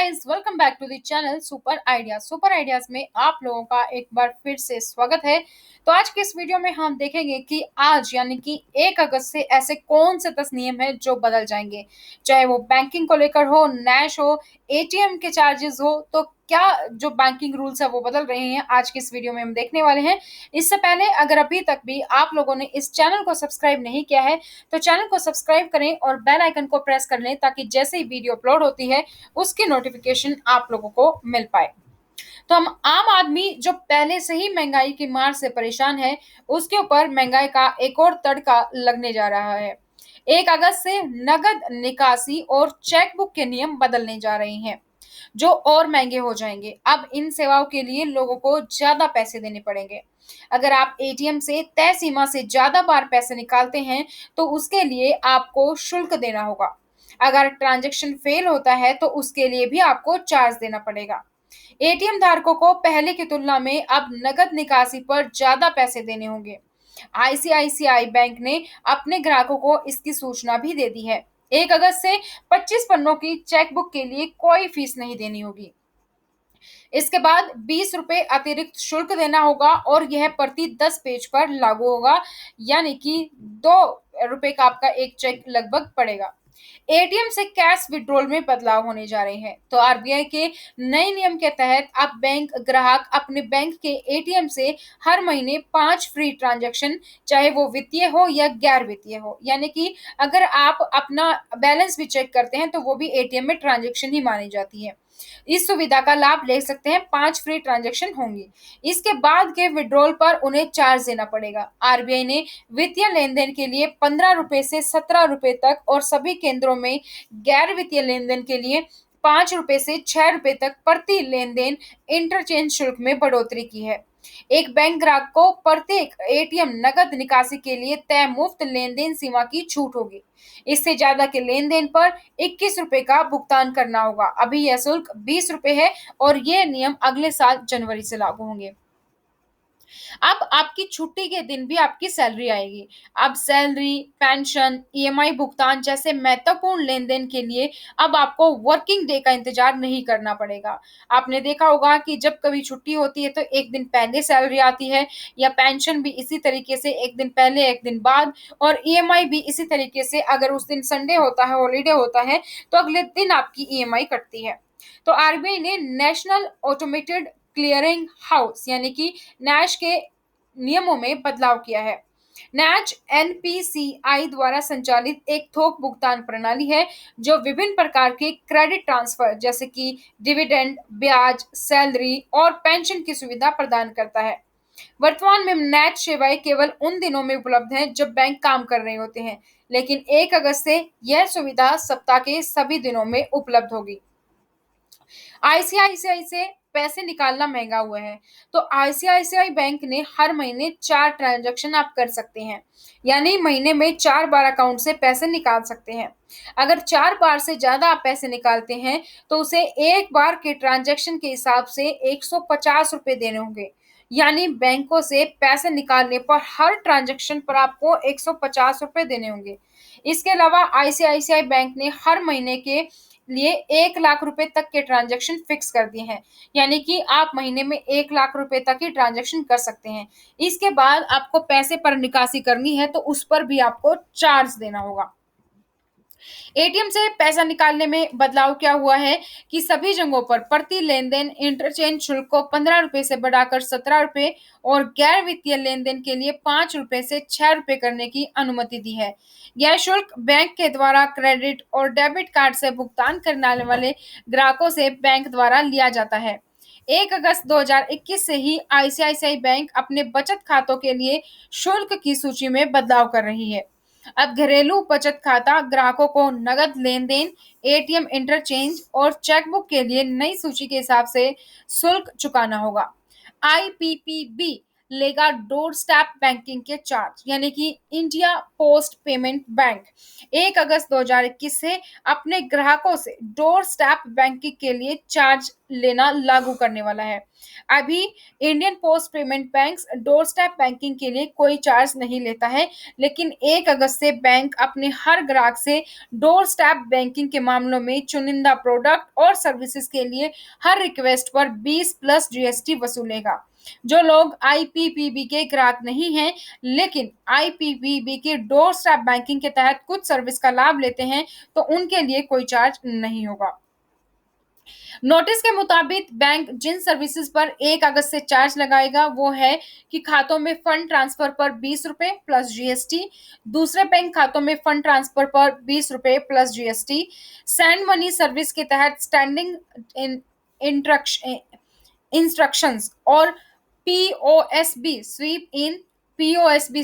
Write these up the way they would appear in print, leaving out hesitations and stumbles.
Guys, welcome back to the channel super ideas में आप लोगों का एक बार फिर से स्वागत है। तो आज के इस वीडियो में हम देखेंगे कि आज यानी कि 1 अगस्त से ऐसे कौन से 10 नियम हैं जो बदल जाएंगे। चाहे वो बैंकिंग को लेकर हो, नैश हो, एटीएम के चार्जेस हो, तो क्या जो बैंकिंग रूल्स है वो बदल रहे हैं, आज के इस वीडियो में हम देखने वाले हैं। इससे पहले अगर अभी तक भी आप लोगों ने इस चैनल को सब्सक्राइब नहीं किया है तो चैनल को सब्सक्राइब करें और बेल आइकन को प्रेस कर लें, ताकि जैसे ही वीडियो अपलोड होती है उसकी नोटिफिकेशन आप लोगों को मिल पाए। तो हम आम आदमी जो पहले से ही महंगाई की मार से परेशान है, उसके ऊपर महंगाई का एक और तड़का लगने जा रहा है। 1 अगस्त से नगद निकासी और चेकबुक के नियम बदलने जा रहे हैं, जो और महंगे हो जाएंगे। अब इन सेवाओं के लिए लोगों को ज्यादा पैसे देने पड़ेंगे। अगर आप एटीएम से तय सीमा से ज्यादा बार पैसे निकालते हैं तो उसके लिए आपको शुल्क देना होगा। अगर ट्रांजैक्शन फेल होता है तो उसके लिए भी आपको चार्ज देना पड़ेगा। एटीएम धारकों को पहले की तुलना में अब नकद निकासी पर ज्यादा पैसे देने होंगे। आईसीआईसीआई बैंक ने अपने ग्राहकों को इसकी सूचना भी दे दी है। 1 अगस्त से 25 पन्नों की चेकबुक के लिए कोई फीस नहीं देनी होगी। इसके बाद 20 रुपए अतिरिक्त शुल्क देना होगा और यह प्रति 10 पेज पर लागू होगा, यानी कि 2 रुपए का आपका एक चेक लगभग पड़ेगा। एटीएम से कैश विड्रॉल में बदलाव होने जा रहे हैं। तो आरबीआई के नए नियम के तहत अब बैंक ग्राहक अपने बैंक के एटीएम से हर महीने 5 फ्री ट्रांजैक्शन, चाहे वो वित्तीय हो या गैर वित्तीय हो, यानी कि अगर आप अपना बैलेंस भी चेक करते हैं तो वो भी एटीएम में ट्रांजैक्शन ही मानी जाती है। इस सुविधा का लाभ ले सकते हैं, 5 फ्री ट्रांजैक्शन होंगी। इसके बाद के विड्रॉल पर उन्हें चार्ज देना पड़ेगा। आरबीआई ने वित्तीय लेन देन के लिए 15 रुपए से 17 रुपए तक और सभी केंद्रों में गैर वित्तीय लेन देन के लिए 5 रुपए से 6 रुपए तक प्रति लेन देन इंटरचेंज शुल्क में बढ़ोतरी की है। एक बैंक ग्राहक को प्रत्येक एटीएम नकद निकासी के लिए तय मुफ्त लेन देन सीमा की छूट होगी। इससे ज्यादा के लेन देन पर 21 रुपए का भुगतान करना होगा। अभी यह शुल्क 20 रुपए है और ये नियम अगले साल जनवरी से लागू होंगे। अब आपकी छुट्टी के दिन भी आपकी सैलरी आएगी। अब सैलरी, पेंशन, ईएमआई भुगतान जैसे महत्वपूर्ण लेन-देन के लिए अब आपको वर्किंग डे का इंतजार नहीं करना पड़ेगा। आपने देखा होगा कि जब कभी छुट्टी होती है तो 1 दिन पहले सैलरी आती है, या पेंशन भी इसी तरीके से 1 दिन पहले 1 दिन बाद, और ईएमआई भी इसी तरीके से। अगर उस दिन संडे होता है, हॉलिडे होता है, तो अगले दिन आपकी ईएमआई कटती है। तो आरबीआई ने नेशनल ऑटोमेटेड क्लियरिंग हाउस यानी कि नैश के नियमों में बदलाव किया है। नैच एनपीसीआई द्वारा संचालित एक थोक भुगतान प्रणाली है, जो विभिन्न प्रकार के क्रेडिट ट्रांसफर जैसे कि डिविडेंड, ब्याज, सैलरी और पेंशन की सुविधा प्रदान करता है। वर्तमान में नैच सेवाएं केवल उन दिनों में उपलब्ध हैं जब बैंक काम कर रहे होते हैं, लेकिन 1 अगस्त से यह सुविधा सप्ताह के सभी दिनों में उपलब्ध होगी। आईसीआईसीआई से पैसे निकालना महंगा हुआ है। तो आईसीआईसीआई बैंक ने हर महीने 4 ट्रांजैक्शन आप कर सकते हैं, यानी महीने में 4 बार अकाउंट से पैसे निकाल सकते हैं। अगर 4 बार से ज्यादा आप पैसे निकालते हैं तो उसे एक बार के ट्रांजैक्शन के हिसाब से 150 रुपए देने होंगे। यानी बैंकों से पैसे निकालने पर हर ट्रांजैक्शन पर आपको 150 रुपए देने होंगे। इसके अलावा आईसीआईसीआई बैंक ने हर महीने के लिए 1 लाख रुपए तक के ट्रांजैक्शन फिक्स कर दिए हैं, यानी कि आप महीने में 1 लाख रुपए तक ही ट्रांजैक्शन कर सकते हैं। इसके बाद आपको पैसे पर निकासी करनी है तो उस पर भी आपको चार्ज देना होगा। एटीएम से पैसा निकालने में बदलाव क्या हुआ है कि सभी जगहों पर प्रति लेन देन इंटरचेंज शुल्क को 15 रुपए से बढ़ाकर 17 रुपए और गैर वित्तीय लेन देन के लिए 5 रुपए से 6 रुपए करने की अनुमति दी है। यह शुल्क बैंक के द्वारा क्रेडिट और डेबिट कार्ड से भुगतान करने वाले ग्राहकों से बैंक द्वारा लिया जाता है। 1 अगस्त 2021 से ही आईसीआईसीआई बैंक अपने बचत खातों के लिए शुल्क की सूची में बदलाव कर रही है। अब घरेलू बचत खाता ग्राहकों को नगद लेन देन, एटीएम इंटरचेंज और चेकबुक के लिए नई सूची के हिसाब से शुल्क चुकाना होगा। आईपीपीबी लेगा डोर स्टेप बैंकिंग के चार्ज, यानी कि इंडिया पोस्ट पेमेंट बैंक 1 अगस्त 2021 से अपने ग्राहकों से डोर स्टेप बैंकिंग के लिए चार्ज लेना लागू करने वाला है। अभी Indian post payment bank door step banking के लिए कोई चार्ज नहीं लेता है, लेकिन 1 अगस्त से बैंक अपने हर ग्राहक से डोर स्टेप बैंकिंग के मामलों में चुनिंदा प्रोडक्ट और सर्विसेज के लिए हर रिक्वेस्ट पर 20 प्लस जीएसटी वसूलेगा। जो लोग आईपीपीबी के ग्राहक नहीं हैं, लेकिन आईपीपीबी के डोर स्टेप बैंकिंग के तहत कुछ सर्विस का लाभ लेते हैं, तो उनके लिए कोई चार्ज नहीं होगा। नोटिस के मुताबिक बैंक जिन सर्विसेज पर 1 अगस्त से चार्ज लगाएगा वो है कि खातों में फंड ट्रांसफर पर 20 रुपए प्लस जीएसटी, दूसरे बैंक खातों में फंड ट्रांसफर पर 20 रुपए plus GST, send money service के तहत स्टैंडिंग इंस्ट्रक्शंस और पीओएसबी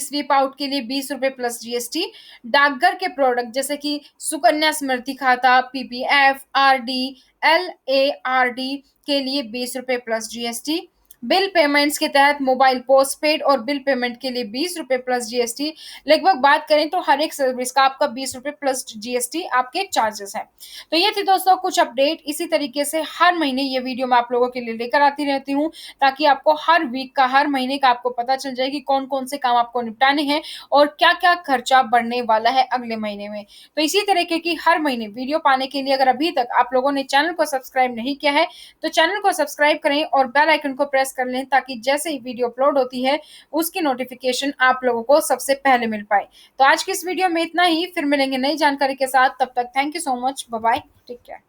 स्वीप आउट के लिए 20 रुपए प्लस जीएसटी, डाकघर के प्रोडक्ट जैसे कि सुकन्या स्मृति खाता, पीपीएफ, आरडी, एलएआरडी के लिए 20 रुपए प्लस जीएसटी, बिल पेमेंट्स के तहत मोबाइल पोस्टपेड और बिल पेमेंट के लिए 20 रुपए प्लस जीएसटी। लगभग बात करें तो हर एक सर्विस का आपका 20 रुपए प्लस जीएसटी आपके चार्जेस हैं। तो ये थी दोस्तों कुछ अपडेट। इसी तरीके से हर महीने ये वीडियो मैं आप लोगों के लिए लेकर आती रहती हूँ, ताकि आपको हर वीक का, हर महीने का आपको पता चल जाए कि कौन कौन से काम आपको निपटाने हैं और क्या क्या खर्चा बढ़ने वाला है अगले महीने में। तो इसी तरीके की हर महीने वीडियो पाने के लिए अगर अभी तक आप लोगों ने चैनल को सब्सक्राइब नहीं किया है तो चैनल को सब्सक्राइब करें और बेल आइकन को प्रेस कर लें, ताकि जैसे ही वीडियो अपलोड होती है उसकी नोटिफिकेशन आप लोगों को सबसे पहले मिल पाए। तो आज की इस वीडियो में इतना ही, फिर मिलेंगे नई जानकारी के साथ। तब तक thank you so much, bye bye, take care.